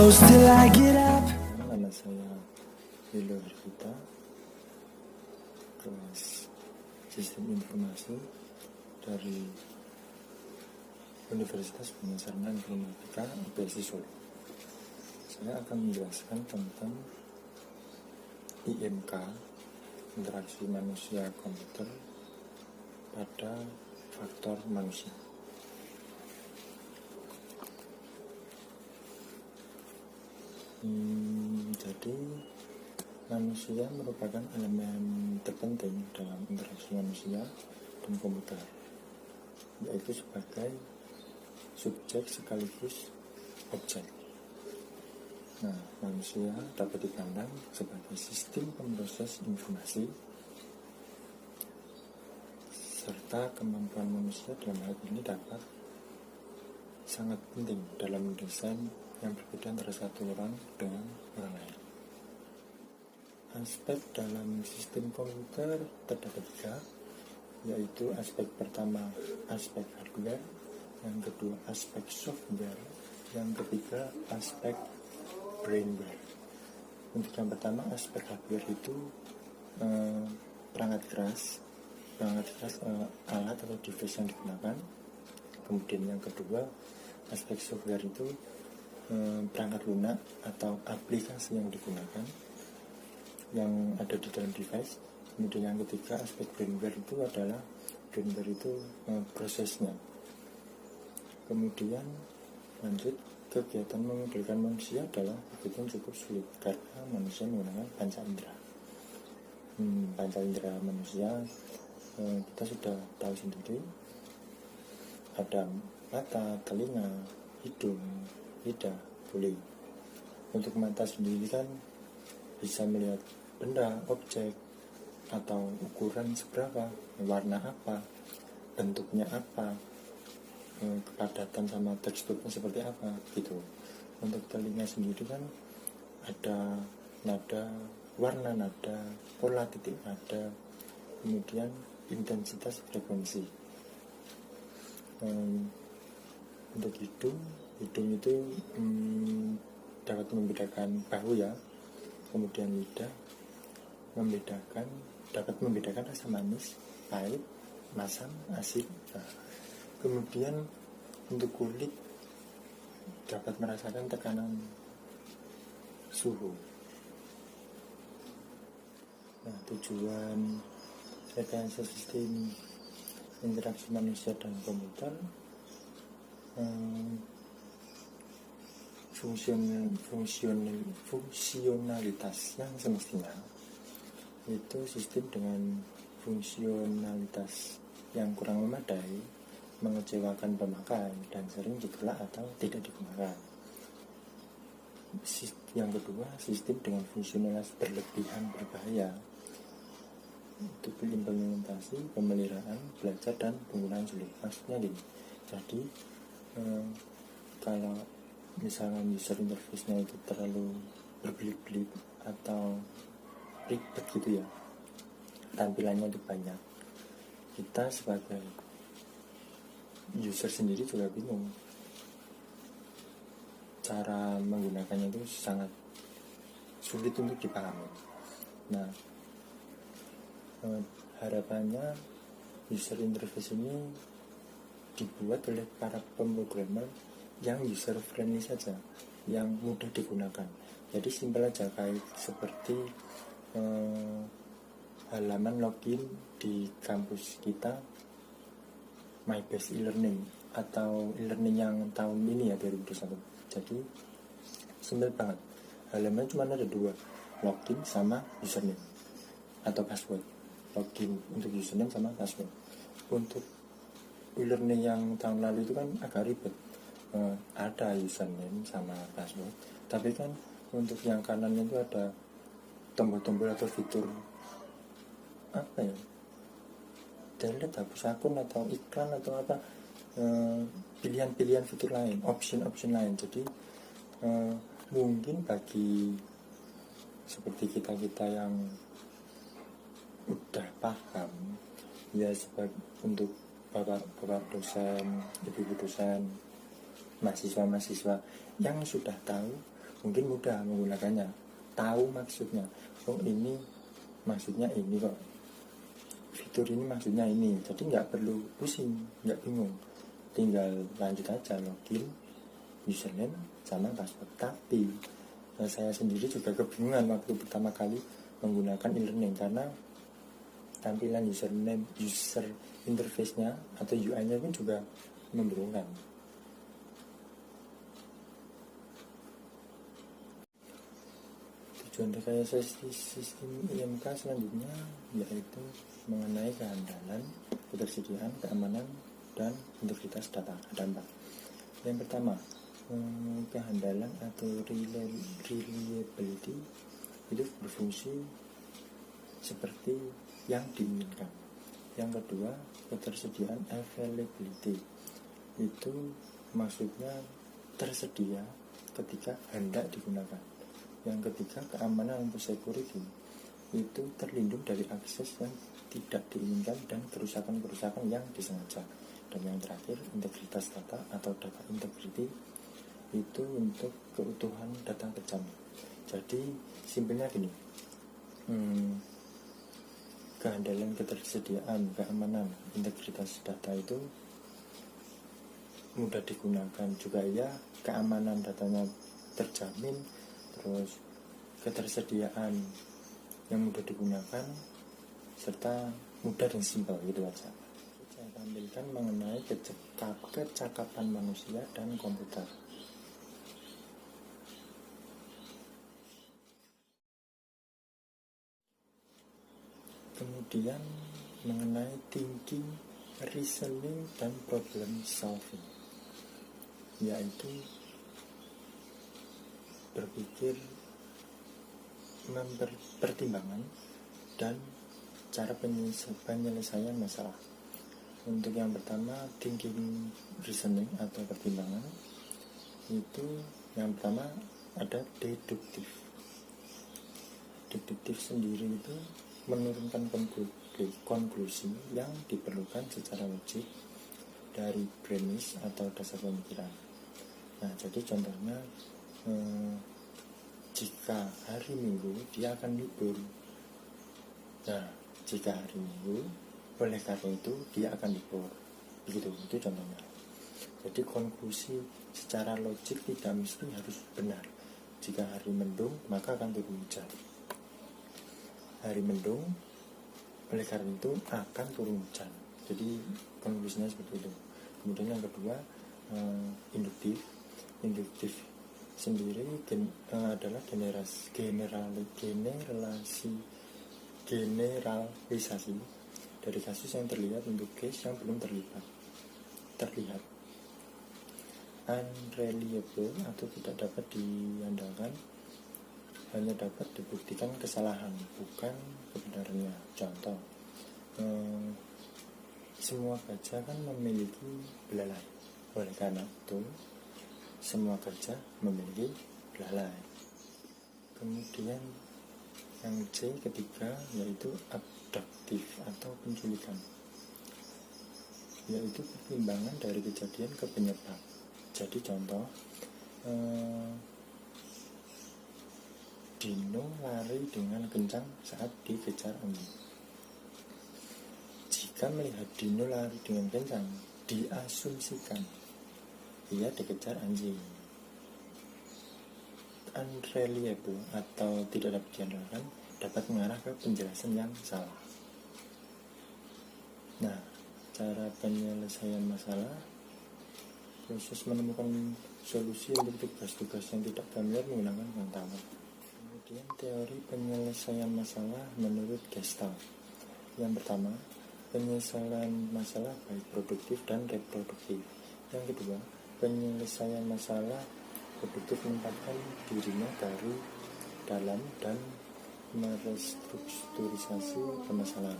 close till I get up. Nama saya Willy Rita, kelas Sistem Informasi dari Universitas Pengasaran Informatika UPSI Solo. Saya akan menjelaskan tentang IMK, interaksi manusia komputer pada faktor manusia. Jadi manusia merupakan elemen terpenting dalam interaksi manusia dan komputer, yaitu sebagai subjek sekaligus objek. Nah, manusia dapat dipandang sebagai sistem pemroses informasi, serta kemampuan manusia dalam hal ini dapat sangat penting dalam mendesain yang berbeda antara satu orang dengan orang lain. Aspek dalam sistem komputer terdapat tiga, yaitu aspek pertama aspek hardware, yang kedua aspek software, yang ketiga aspek brainware. Untuk yang pertama aspek hardware itu perangkat keras alat atau device yang digunakan. Kemudian yang kedua aspek software itu perangkat lunak atau aplikasi yang digunakan yang ada di dalam device. Kemudian yang ketiga aspek brainware itu adalah prosesnya. Kemudian lanjut, kegiatan mengendalikan manusia adalah kegiatan cukup sulit karena manusia menggunakan panca indera. Panca indera manusia kita sudah tahu sendiri, ada mata, telinga, hidung, lidah, kulit. Untuk mata sendiri kan bisa melihat benda, objek, atau ukuran seberapa, warna apa, bentuknya apa, kepadatan sama teksturnya seperti apa gitu. Untuk telinga sendiri kan ada nada, warna nada, pola titik nada, kemudian intensitas frekuensi. Untuk hidung itu dapat membedakan bahu ya, kemudian lidah dapat membedakan rasa manis, pahit, masam, asin. Kemudian untuk kulit dapat merasakan tekanan suhu. Nah, tujuan rekayasa sistem interaksi manusia dan komputer, fungsionalitas yang semestinya itu sistem dengan fungsionalitas yang kurang memadai, mengecewakan pemakai, dan sering ditolak atau tidak digunakan. Yang kedua, sistem dengan fungsionalitas berlebihan berbahaya, untuk implementasi, pemeliharaan, belajar, dan penggunaan sulit. Maksudnya gini, jadi kalau misalnya user interface-nya itu terlalu berbelit-belit atau ribet gitu ya, tampilannya itu banyak, kita sebagai user sendiri juga bingung cara menggunakannya, itu sangat sulit untuk dipahami. Nah, harapannya user interface ini dibuat oleh para pemrogramer yang user friendly saja, yang mudah digunakan. Jadi simpel aja, kayak seperti halaman login di kampus kita, My Best E-Learning atau e-learning yang tahun ini ya, 2021. Jadi simpel banget, halaman cuma ada dua, login sama username atau password. Login untuk username sama password. Untuk e-learning yang tahun lalu itu kan agak ribet, ada username sama password, tapi kan untuk yang kanannya itu ada tombol-tombol atau fitur apa ya, delete, hapus akun, atau iklan, atau apa, pilihan-pilihan fitur lain, option lain. Jadi mungkin bagi seperti kita yang udah paham ya, untuk bapak dosen, ibu dosen, mahasiswa yang sudah tahu, mungkin mudah menggunakannya, tahu maksudnya, oh ini maksudnya ini kok, fitur ini maksudnya ini, jadi nggak perlu pusing, nggak bingung, tinggal lanjut aja login, username sama password. Tapi saya sendiri juga kebingungan waktu pertama kali menggunakan e-learning karena tampilan user interface-nya atau UI-nya pun juga membingungkan. Tujuan rekayasa sistem IMK selanjutnya yaitu mengenai kehandalan, ketersediaan, keamanan, dan integritas data. Ada 4. Yang pertama, kehandalan atau reliability itu berfungsi seperti yang diinginkan. Yang kedua, ketersediaan availability itu maksudnya tersedia ketika hendak digunakan. Yang ketiga, keamanan untuk security itu terlindung dari akses yang tidak diinginkan dan kerusakan-kerusakan yang disengaja. Dan yang terakhir, integritas data atau data integrity itu untuk keutuhan data terjamin. Jadi simpelnya gini, kehandalan, ketersediaan, keamanan, integritas data itu mudah digunakan juga ya, keamanan datanya terjamin, terus ketersediaan yang mudah digunakan, serta mudah dan simpel, gitu aja. Saya tampilkan mengenai kecakapan manusia dan komputer. Kemudian mengenai thinking, reasoning, dan problem solving, yaitu berpikir, pertimbangan, dan cara penyelesaian masalah. Untuk yang pertama, thinking, reasoning atau pertimbangan, itu yang pertama ada deduktif. Deduktif sendiri itu menurunkan konklusi yang diperlukan secara logik dari premis atau dasar pemikiran. Nah, jadi contohnya, jika hari Minggu dia akan libur. Nah, jika hari Minggu, oleh karena itu dia akan libur. Begitu, itu contohnya. Jadi konklusi secara logik tidak mesti harus benar. Jika hari mendung, maka akan turun hujan. Hari mendung, oleh karena itu akan turun hujan. Jadi konklusinya seperti itu. Kemudian yang kedua, induktif. Induktif sendiri adalah generalisasi dari kasus yang terlihat untuk case yang belum terlihat. Unreliable atau tidak dapat diandalkan, hanya dapat dibuktikan kesalahan, bukan kebenarannya. Contoh, semua gajah kan memiliki belalai. Oleh karena itu, semua gajah memiliki belalai. Kemudian yang C ketiga yaitu abduktif atau penculikan, yaitu pertimbangan dari kejadian ke penyebab. Jadi contoh, Dino lari dengan kencang saat dikejar anjing. Jika melihat Dino lari dengan kencang, diasumsikan ia dikejar anjing. Unreliable atau tidak dapat diandalkan dapat mengarah ke penjelasan yang salah. Nah, cara penyelesaian masalah, proses menemukan solusi untuk tugas-tugas yang tidak familiar menggunakan pengetahuan. Kemudian teori penyelesaian masalah menurut Gestalt. Yang pertama, penyelesaian masalah baik produktif dan reproduktif. Yang kedua, penyelesaian masalah produktif menempatkan dirinya dari dalam dan merestrukturisasi permasalahan.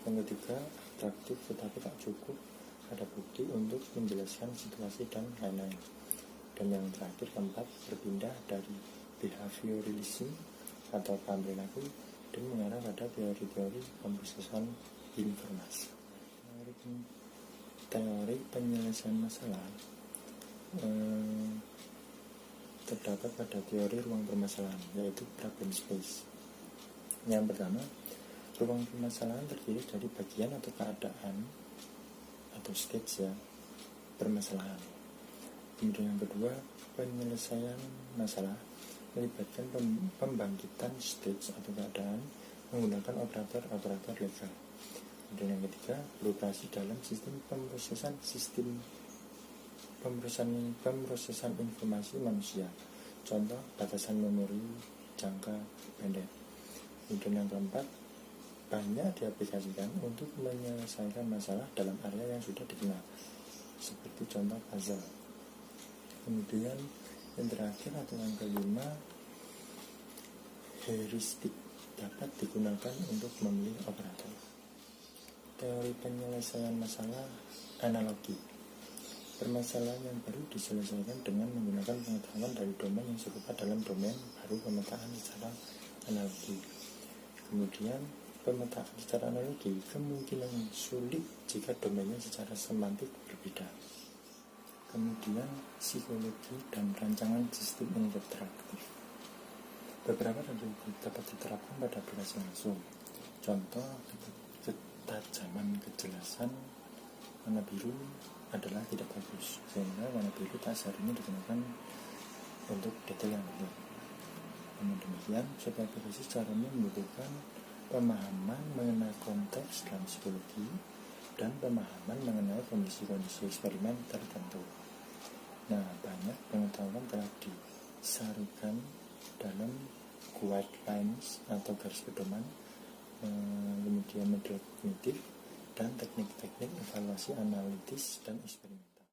Yang ketiga, abstraktif tetapi tak cukup ada bukti untuk menjelaskan situasi dan lain-lain. Dan yang terakhir, keempat, berpindah dari behavioralism atau perilaku dan mengarah pada teori-teori pemrosesan informasi. Teori penyelesaian masalah terdapat pada teori ruang permasalahan, yaitu problem space. Yang pertama, ruang permasalahan terdiri dari bagian atau keadaan atau stage ya permasalahan. Kemudian yang kedua, penyelesaian masalah melibatkan pembangkitan stage atau keadaan menggunakan operator legal. Kemudian yang ketiga, beroperasi dalam sistem pemrosesan informasi manusia. Contoh, batasan memori jangka pendek. Kemudian yang keempat, banyak diaplikasikan untuk menyelesaikan masalah dalam area yang sudah dikenal, seperti contoh puzzle. Kemudian yang terakhir atau yang kelima, heuristik dapat digunakan untuk memilih operator. Teori penyelesaian masalah analogi. Permasalahan yang baru diselesaikan dengan menggunakan pengetahuan dari domain yang serupa dalam domain baru pemetaan secara analogi. Kemudian pemetaan secara analogi kemungkinan sulit jika domainnya secara semantik berbeda. Kemudian psikologi dan rancangan sistem interaktif. Beberapa dapat diterapkan pada aplikasi langsung. Contoh, ketajaman kejelasan warna biru adalah tidak bagus, sehingga warna biru tak seharusnya digunakan untuk detail yang benar. Namun demikian, suatu aplikasi secaranya membutuhkan pemahaman mengenai konteks dalam psikologi dan pemahaman mengenai kondisi-kondisi eksperimen tertentu. Nah, banyak pengetahuan telah disarikan dalam guidelines atau garis pedoman, kemudian model kognitif dan teknik-teknik evaluasi analitis dan eksperimental.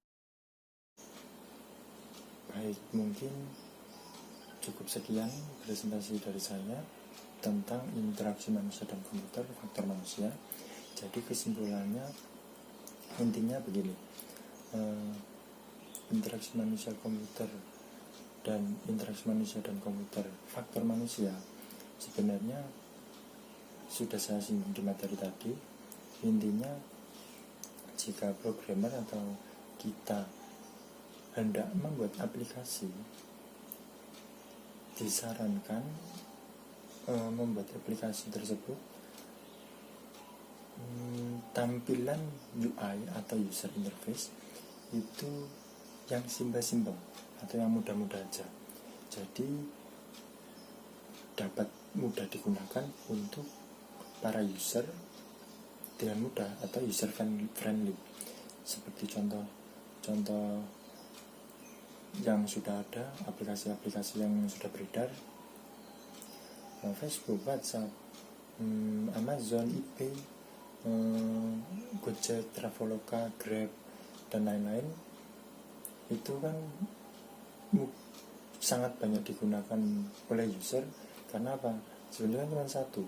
Baik, mungkin cukup sekian presentasi dari saya tentang interaksi manusia dan komputer, faktor manusia. Jadi kesimpulannya, intinya begini, interaksi manusia komputer dan interaksi manusia dan komputer, faktor manusia sebenarnya sudah saya singgung di materi tadi. Intinya, jika programmer atau kita hendak membuat aplikasi, disarankan membuat aplikasi tersebut tampilan UI atau user interface itu yang simpel-simpel atau yang mudah-mudah aja, jadi dapat mudah digunakan untuk para user dengan mudah atau user friendly, seperti contoh yang sudah ada, aplikasi-aplikasi yang sudah beredar, Facebook, WhatsApp, Amazon, eBay, Gojek, Traveloka, Grab, dan lain-lain. Itu kan sangat banyak digunakan oleh user. Karena apa? Sebenarnya cuma satu,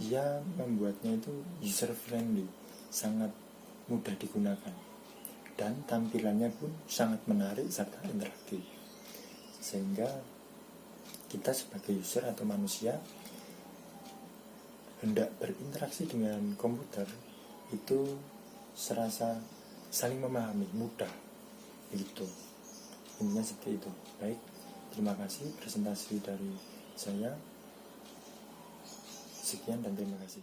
ia membuatnya itu user friendly, sangat mudah digunakan, dan tampilannya pun sangat menarik serta interaktif, sehingga kita sebagai user atau manusia hendak berinteraksi dengan komputer itu serasa saling memahami, mudah begitu. Intinya seperti itu. Baik, terima kasih presentasi dari saya. Sekian dan terima kasih.